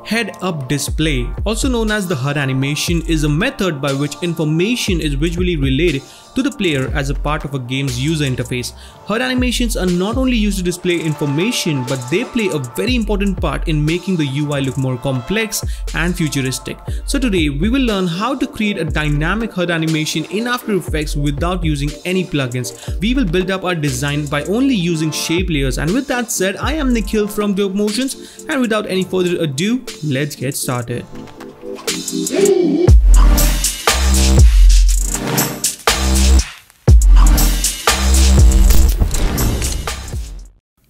Head-up display, also known as the HUD animation, is a method by which information is visually relayed to the player as a part of a game's user interface. HUD animations are not only used to display information, but they play a very important part in making the UI look more complex and futuristic. So today we will learn how to create a dynamic HUD animation in After Effects without using any plugins. We will build up our design by only using shape layers, and with that said, I am Nikhil from Dope Motions, and without any further ado, let's get started.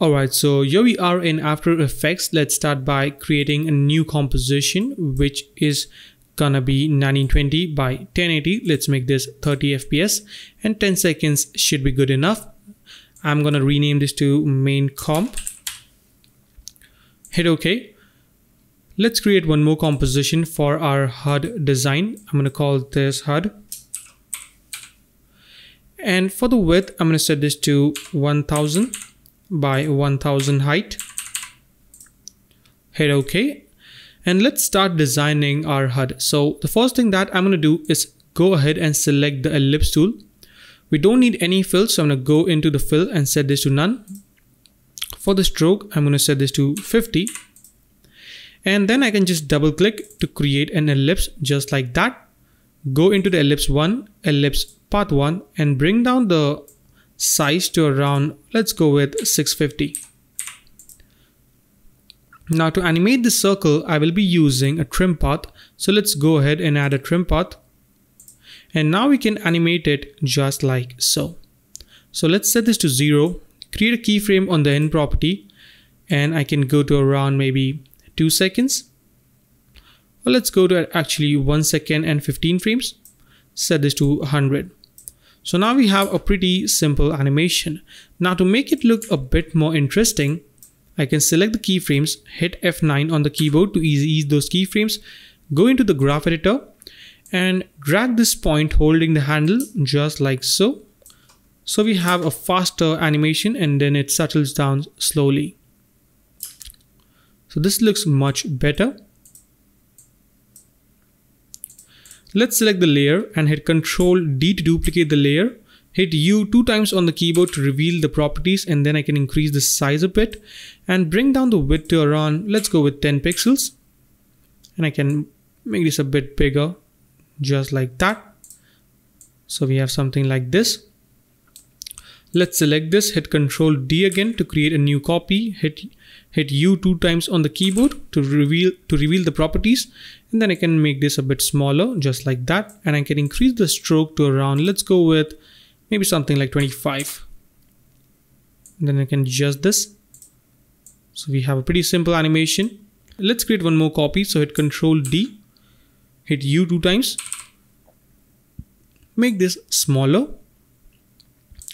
Alright, so here we are in After Effects. Let's start by creating a new composition, which is gonna be 1920 by 1080. Let's make this 30 FPS and 10 seconds should be good enough. I'm gonna rename this to main comp. Hit OK. Let's create one more composition for our HUD design. I'm gonna call this HUD. And for the width, I'm gonna set this to 1000 by 1000 height. Hit OK. And let's start designing our HUD. So the first thing that I'm going to do is go ahead and select the ellipse tool. We don't need any fill, so I'm going to go into the fill and set this to none. For the stroke, I'm going to set this to 50. And then I can just double click to create an ellipse just like that. Go into the ellipse 1, ellipse path 1, and bring down the size to around, let's go with 650. Now to animate this circle, I will be using a trim path. So let's go ahead and add a trim path. And now we can animate it just like so. So let's set this to 0, create a keyframe on the end property, and I can go to around maybe 2 seconds. Or let's go to actually 1 second and 15 frames. Set this to 100. So now we have a pretty simple animation. Now to make it look a bit more interesting, I can select the keyframes, hit F9 on the keyboard to ease those keyframes, go into the graph editor and drag this point holding the handle just like so. So we have a faster animation and then it settles down slowly. So this looks much better. Let's select the layer and hit Ctrl D to duplicate the layer. Hit U 2 times on the keyboard to reveal the properties, and then I can increase the size a bit and bring down the width to around, let's go with 10 pixels. And I can make this a bit bigger just like that. So we have something like this. Let's select this, hit Ctrl D again to create a new copy. Hit U 2 times on the keyboard to reveal the properties, and then I can make this a bit smaller just like that, and I can increase the stroke to around, let's go with maybe something like 25. And then I can adjust this. So we have a pretty simple animation. Let's create one more copy. So hit Ctrl D, hit U 2 times, make this smaller.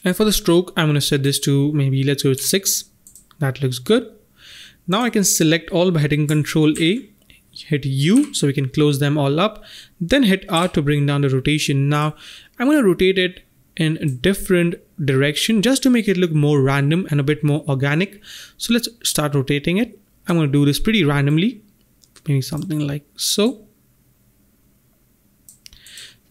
And for the stroke, I'm going to set this to maybe, let's go with 6. That looks good. Now I can select all by hitting Ctrl A, hit U so we can close them all up, then hit R to bring down the rotation. Now I'm going to rotate it in a different direction just to make it look more random and a bit more organic. So let's start rotating it. I'm going to do this pretty randomly, maybe something like so.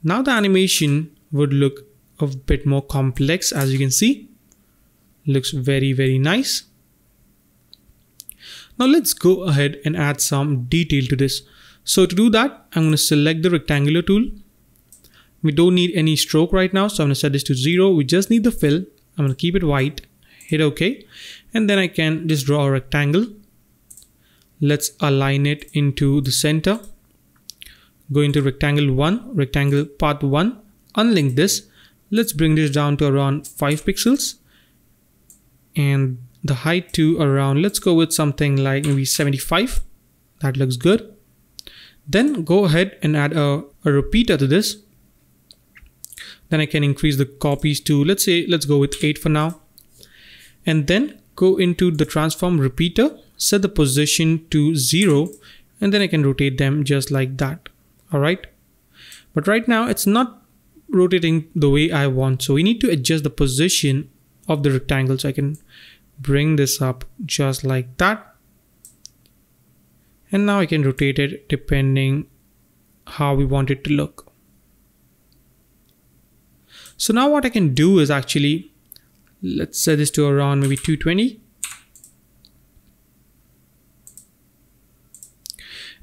Now the animation would look a bit more complex. As you can see, looks very, very nice. Now let's go ahead and add some detail to this. So to do that, I'm going to select the rectangular tool. We don't need any stroke right now, so I'm going to set this to 0. We just need the fill. I'm going to keep it white, hit OK, and then I can just draw a rectangle. Let's align it into the center. Go into rectangle 1, rectangle path 1, unlink this. Let's bring this down to around 5 pixels and the height to around, let's go with something like maybe 75. That looks good. Then go ahead and add a repeater to this. Then I can increase the copies to, let's go with 8 for now. And then go into the transform repeater, set the position to 0, and then I can rotate them just like that. All right. But right now it's not rotating the way I want. So we need to adjust the position of the rectangle. So I can bring this up just like that. And now I can rotate it depending how we want it to look. So now what I can do is actually, let's set this to around maybe 220.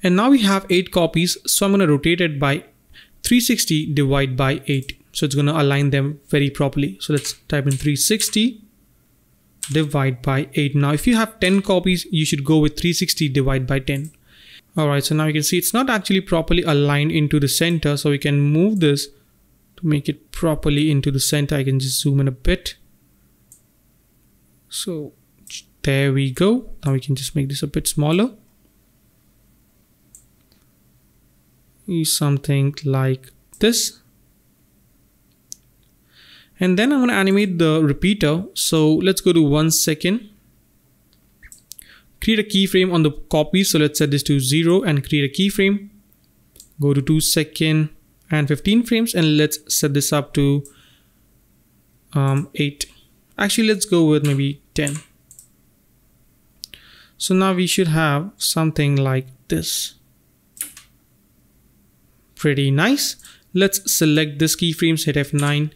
And now we have 8 copies. So I'm going to rotate it by 360 divided by 8. So it's going to align them very properly. So let's type in 360 divide by 8. Now if you have 10 copies, you should go with 360 divide by 10. Alright, so now you can see it's not actually properly aligned into the center. So we can move this to make it properly into the center. I can just zoom in a bit. So there we go. Now we can just make this a bit smaller. Something like this. And then I'm going to animate the repeater. So let's go to 1 second. Create a keyframe on the copy. So let's set this to 0 and create a keyframe. Go to 2 seconds and 15 frames, and let's set this up to 8. Actually, let's go with maybe 10. So now we should have something like this. Pretty nice. Let's select this keyframes, hit F9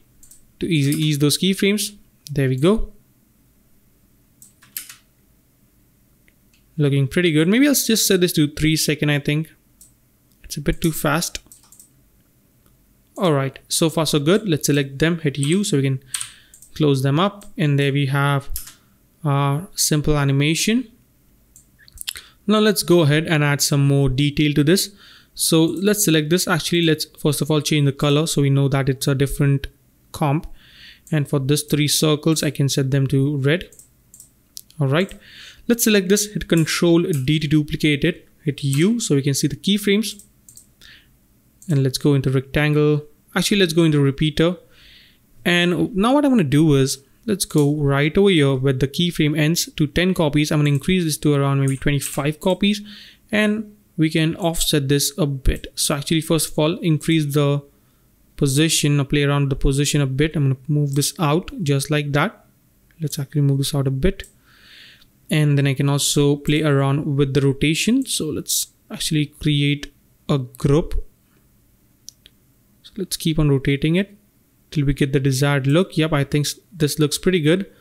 to ease those keyframes. There we go. Looking pretty good. Maybe I'll just set this to 3 seconds. I think it's a bit too fast. Alright, so far so good. Let's select them, hit U so we can close them up, and there we have our simple animation. Now let's go ahead and add some more detail to this. So let's select this. Actually, let's first of all change the color so we know that it's a different comp. And for this 3 circles, I can set them to red. Alright, let's select this, hit Ctrl D to duplicate it, hit U so we can see the keyframes. And let's go into rectangle. Actually, let's go into repeater. And now what I'm going to do is, let's go right over here where the keyframe ends to 10 copies. I'm going to increase this to around maybe 25 copies. And we can offset this a bit. So actually, first of all, increase the position or play around with the position a bit. I'm going to move this out just like that. Let's actually move this out a bit. And then I can also play around with the rotation. So let's actually create a group. So let's keep on rotating it till we get the desired look. Yep, I think this looks pretty good.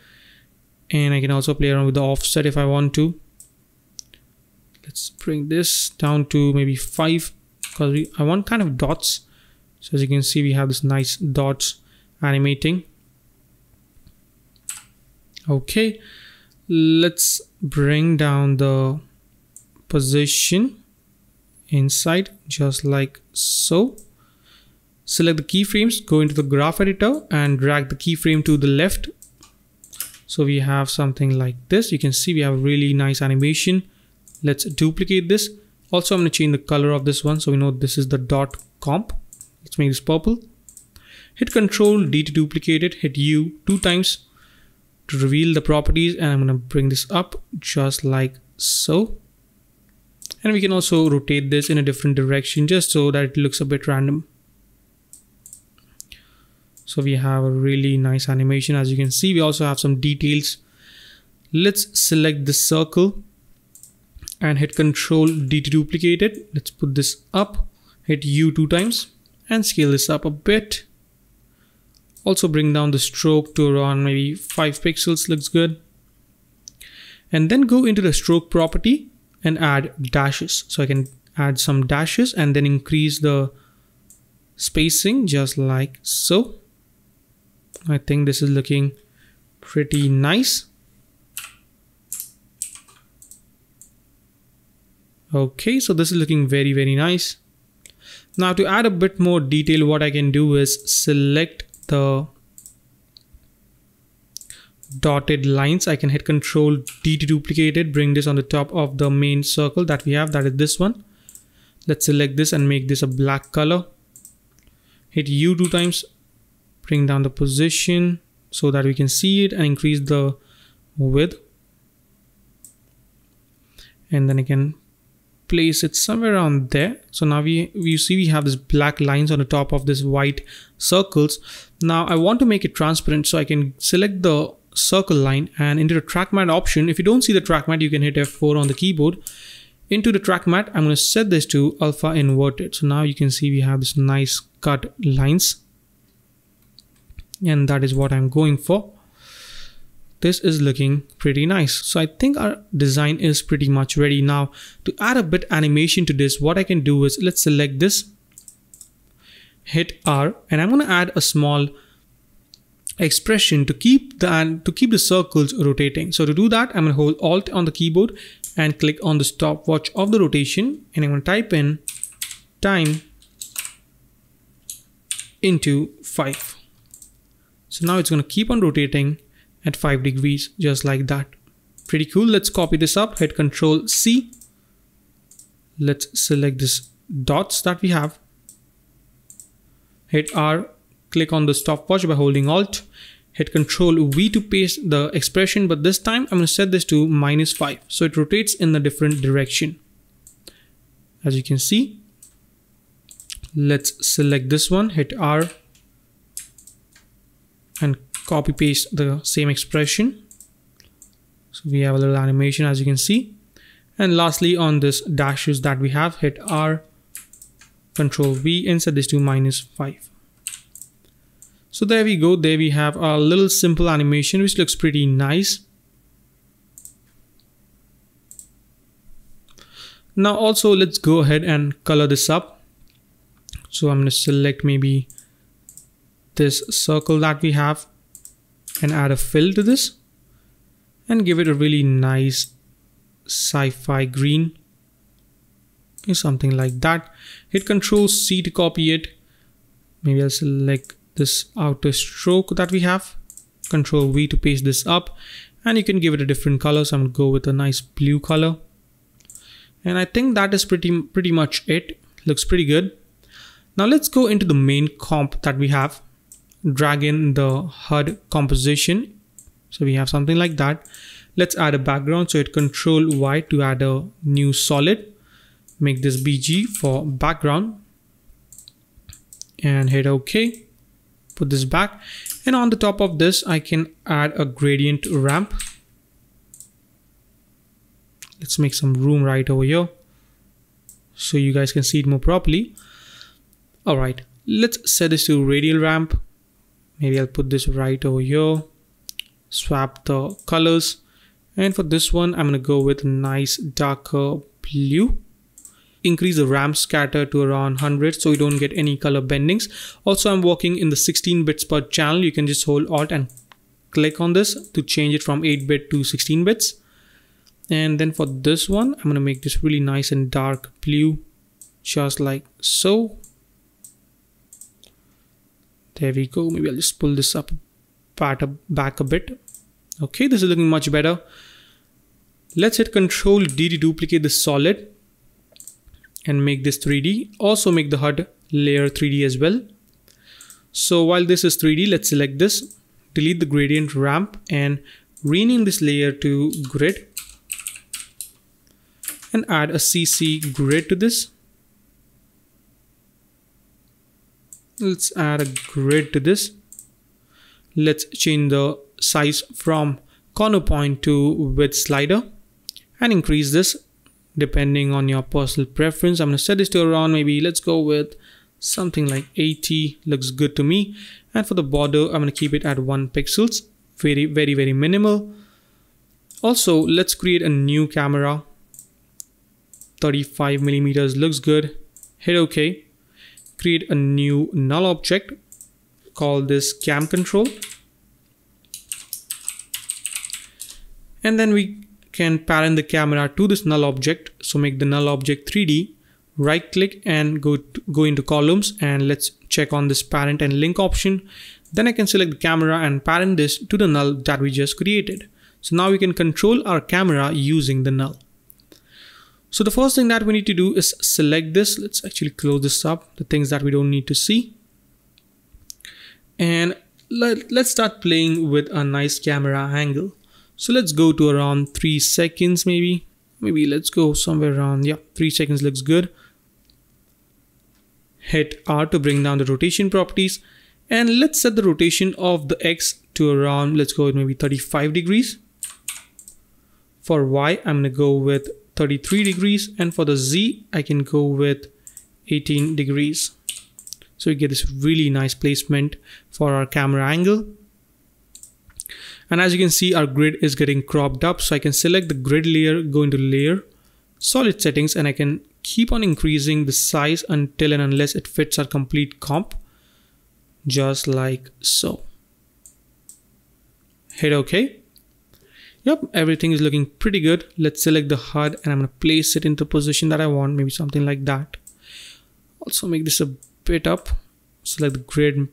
And I can also play around with the offset if I want to. Let's bring this down to maybe 5 because I want kind of dots. So as you can see, we have this nice dots animating. Okay, let's bring down the position inside just like so. Select the keyframes, go into the graph editor and drag the keyframe to the left. So we have something like this. You can see we have a really nice animation. Let's duplicate this. Also, I'm going to change the color of this one so we know this is the dot comp. Let's make this purple. Hit Ctrl D to duplicate it, hit U 2 times to reveal the properties, and I'm going to bring this up just like so. And we can also rotate this in a different direction just so that it looks a bit random. So we have a really nice animation. As you can see, we also have some details. Let's select the circle and hit Ctrl D to duplicate it. Let's put this up, hit U 2 times and scale this up a bit. Also bring down the stroke to around maybe 5 pixels, looks good. And then go into the stroke property and add dashes. So I can add some dashes and then increase the spacing just like so. I think this is looking pretty nice. Okay, so this is looking very, very nice. Now to add a bit more detail, what I can do is select the dotted lines. I can hit Ctrl D to duplicate it, bring this on the top of the main circle that we have, that is this one. Let's select this and make this a black color. Hit U 2 times, bring down the position so that we can see it and increase the width. And then I can place it somewhere around there. So now you see we have this black lines on the top of this white circles. Now I want to make it transparent, so I can select the circle line and into the track matte option. If you don't see the track matte, you can hit F4 on the keyboard Into the track matte, I'm going to set this to alpha inverted. So now you can see we have this nice cut lines, and that is what I'm going for. This is looking pretty nice. So I think our design is pretty much ready. Now to add a bit animation to this, what I can do is let's select this, hit R, and I'm going to add a small expression to keep the circles rotating. So to do that, I'm going to hold Alt on the keyboard and click on the stopwatch of the rotation, and I'm going to type in time into 5. So now it's going to keep on rotating at 5 degrees, just like that. Pretty cool. Let's copy this up, hit Ctrl C. Let's select this dots that we have, hit R, click on the stopwatch by holding Alt, hit Ctrl V to paste the expression, but this time I'm going to set this to -5, so it rotates in a different direction. As you can see, let's select this one, hit R, and copy paste the same expression. So we have a little animation, as you can see. And lastly, on this dashes that we have, hit R, Ctrl V, and set this to -5. So there we go. There we have a little simple animation which looks pretty nice. Now also let's go ahead and color this up. So I'm going to select maybe this circle that we have and add a fill to this and give it a really nice sci-fi green or something like that. Hit Ctrl C to copy it. Maybe I'll select this outer stroke that we have, Ctrl V to paste this up, and you can give it a different color. So I'm going to go with a nice blue color, and I think that is pretty much it. Looks pretty good. Now let's go into the main comp that we have, drag in the HUD composition. So we have something like that. Let's add a background. So hit Ctrl Y to add a new solid, make this BG for background, and hit OK. Put this back, and on the top of this I can add a gradient ramp. Let's make some room right over here so you guys can see it more properly. Alright, let's set this to radial ramp. Maybe I'll put this right over here, swap the colors, and for this one I'm gonna go with a nice darker blue. Increase the ramp scatter to around 100 so you don't get any color bendings. Also, I'm working in the 16 bits per channel. You can just hold Alt and click on this to change it from 8-bit to 16 bits. And then for this one, I'm going to make this really nice and dark blue, just like so. There we go. Maybe I'll just pull this up back a bit. Okay, this is looking much better. Let's hit Ctrl D to duplicate the solid and make this 3D. Also make the HUD layer 3D as well. So while this is 3D, let's select this, delete the gradient ramp and rename this layer to grid and add a CC grid to this. Let's add a grid to this. Let's change the size from corner point to width slider and increase this depending on your personal preference. I'm going to set this to around, maybe let's go with something like 80. Looks good to me. And for the border, I'm going to keep it at 1 pixels. Very minimal. Also, let's create a new camera. 35 millimeters looks good. Hit OK. Create a new null object. Call this cam control. And then we can parent the camera to this null object. So make the null object 3D. Right click and go into columns, and let's check on this parent and link option. Then I can select the camera and parent this to the null that we just created. So now we can control our camera using the null. So the first thing that we need to do is select this. Let's actually close this up, the things that we don't need to see. And let's start playing with a nice camera angle. So let's go to around 3 seconds maybe. Maybe let's go somewhere around, 3 seconds looks good. Hit R to bring down the rotation properties. And let's set the rotation of the X to around, let's go with maybe 35 degrees. For Y, I'm going to go with 33 degrees, and for the Z I can go with 18 degrees. So we get this really nice placement for our camera angle. And as you can see, our grid is getting cropped up, so I can select the grid layer, go into layer, solid settings, and I can keep on increasing the size until and unless it fits our complete comp, just like so. Hit OK. Yep, everything is looking pretty good. Let's select the HUD and I'm going to place it into the position that I want, maybe something like that. Also make this a bit up, select the grid,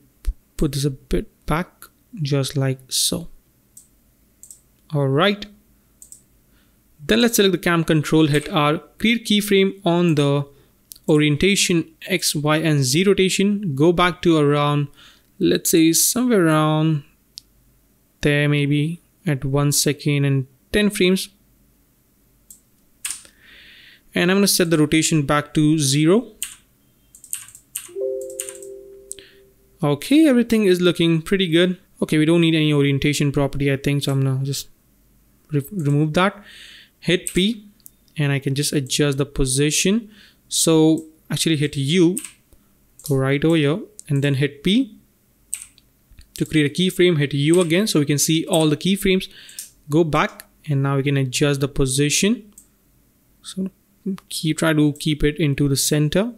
put this a bit back, just like so. Alright, then let's select the cam control, hit R, create keyframe on the orientation X, Y and Z rotation, go back to around, let's say somewhere around there, maybe at 1 second and 10 frames. And I'm going to set the rotation back to 0. Okay, everything is looking pretty good. Okay, we don't need any orientation property, I think, so I'm gonna just remove that. Hit P and I can just adjust the position. So actually hit U, go right over here and then hit P to create a keyframe. Hit U again so we can see all the keyframes. Go back and now we can adjust the position. So try to keep it into the center.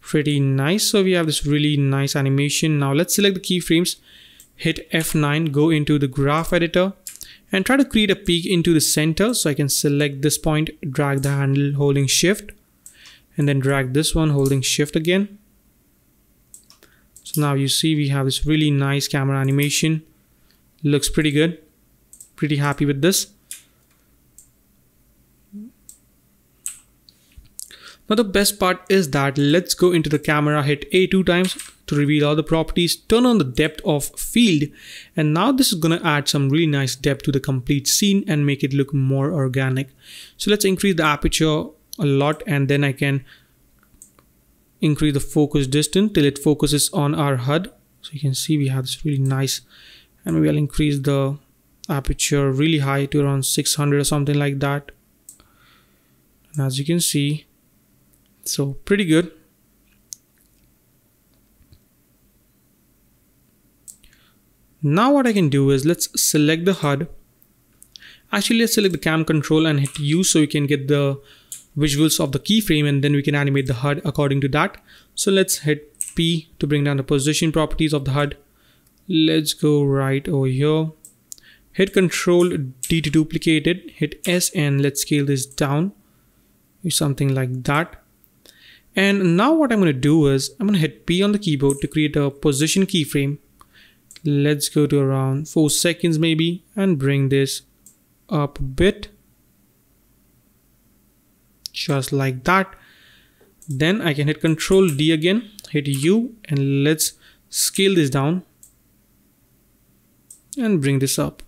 Pretty nice. So we have this really nice animation. Now let's select the keyframes, hit F9, go into the graph editor and try to create a peak into the center. So I can select this point, drag the handle holding shift and then drag this one holding shift again. So now you see we have this really nice camera animation. Looks pretty good. Pretty happy with this. Now the best part is that let's go into the camera, hit A 2 times to reveal all the properties, turn on the depth of field, and now this is going to add some really nice depth to the complete scene and make it look more organic. So let's increase the aperture a lot and then I can increase the focus distance till it focuses on our HUD. So you can see we have this really nice, and maybe I'll increase the aperture really high to around 600 or something like that. And as you can see, so pretty good. Now what I can do is let's select the HUD. Actually, let's select the cam control and hit U so we can get the visuals of the keyframe and then we can animate the HUD according to that. So let's hit P to bring down the position properties of the HUD. Let's go right over here. Hit Control D to duplicate it. Hit S and let's scale this down. Do something like that. And now what I'm going to do is I'm going to hit P on the keyboard to create a position keyframe. Let's go to around 4 seconds maybe and bring this up a bit. Just like that. Then I can hit Control D again, hit U and let's scale this down and bring this up.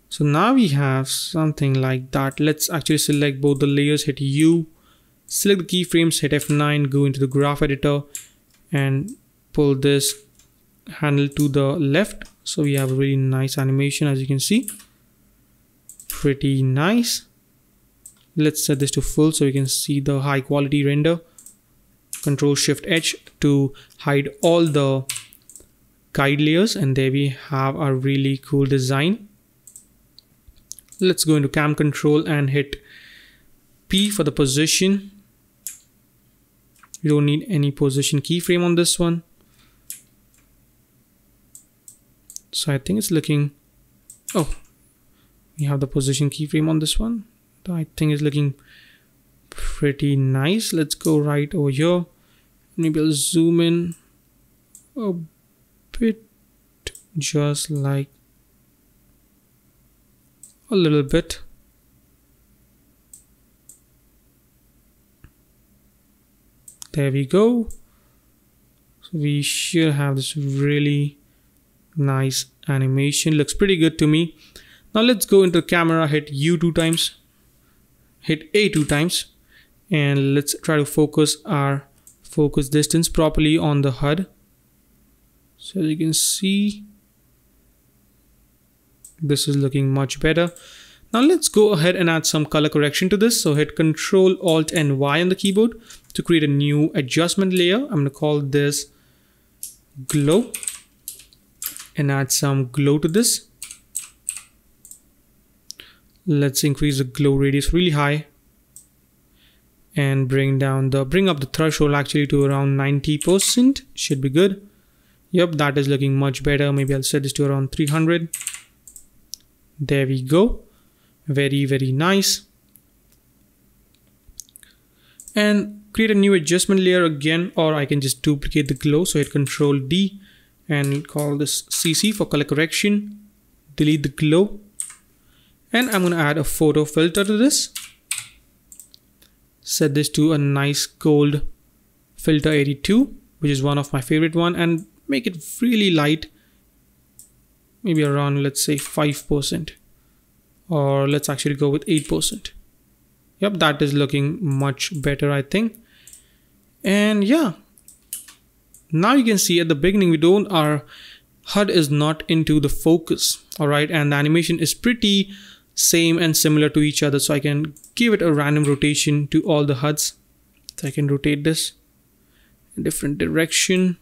So now we have something like that. Let's actually select both the layers, hit U, select the keyframes, hit F9, go into the graph editor and pull this handle to the left. So we have a really nice animation, as you can see. Pretty nice. Let's set this to full so we can see the high quality render. Control Shift H to hide all the guide layers, and there we have a really cool design. Let's go into cam control and hit P for the position. You don't need any position keyframe on this one. So I think it's looking, oh, we have the position keyframe on this one. I think it's looking pretty nice. Let's go right over here. Maybe I'll zoom in a bit, just like a little bit. There we go. So we should have this really nice animation. Looks pretty good to me. Now let's go into the camera, hit U 2 times, hit A 2 times, and let's try to focus our focus distance properly on the HUD. So as you can see, this is looking much better. Now let's go ahead and add some color correction to this. So hit Ctrl Alt and Y on the keyboard to create a new adjustment layer. I'm going to call this glow and add some glow to this. Let's increase the glow radius really high and bring up the threshold actually to around 90%. Should be good. Yep, that is looking much better. Maybe I'll set this to around 300. There we go. Very, very nice. And create a new adjustment layer again, or I can just duplicate the glow. So hit Ctrl D and call this CC for color correction. Delete the glow. And I'm going to add a photo filter to this. Set this to a nice gold filter 82, which is one of my favorite one, and make it really light. Maybe around, let's say 5%, or let's actually go with 8%. Yep, that is looking much better, I think. And yeah, now you can see at the beginning our HUD is not into the focus, all right, and the animation is pretty same and similar to each other. So I can give it a random rotation to all the HUDs. So I can rotate this in different direction,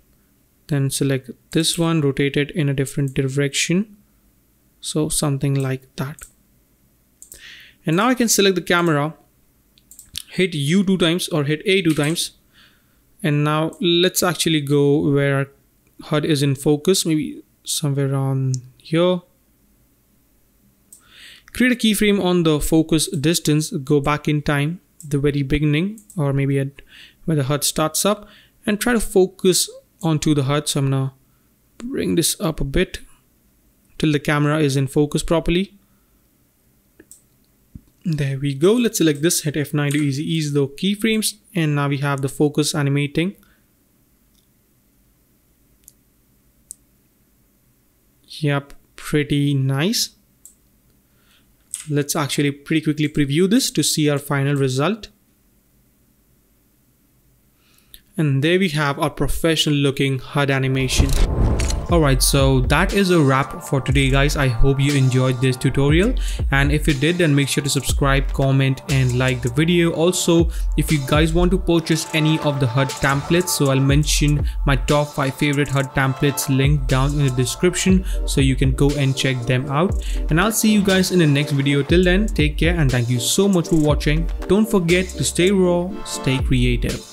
then select this one, rotate it in a different direction. So something like that. And now I can select the camera, hit U 2 times or hit A 2 times. And now let's actually go where our HUD is in focus, maybe somewhere around here. Create a keyframe on the focus distance, go back in time, the very beginning, or maybe at where the HUD starts up, and try to focus onto the HUD. So I'm gonna bring this up a bit till the camera is in focus properly. There we go. Let's select this, hit F9 to ease the keyframes, and now we have the focus animating. Yep, pretty nice. Let's actually pretty quickly preview this to see our final result. And there we have our professional looking HUD animation. Alright, so that is a wrap for today, guys. I hope you enjoyed this tutorial, and if you did, then make sure to subscribe, comment and like the video. Also, if you guys want to purchase any of the HUD templates, so I'll mention my top 5 favorite HUD templates link down in the description, so you can go and check them out. And I'll see you guys in the next video. Till then, take care and thank you so much for watching. Don't forget to stay raw, stay creative.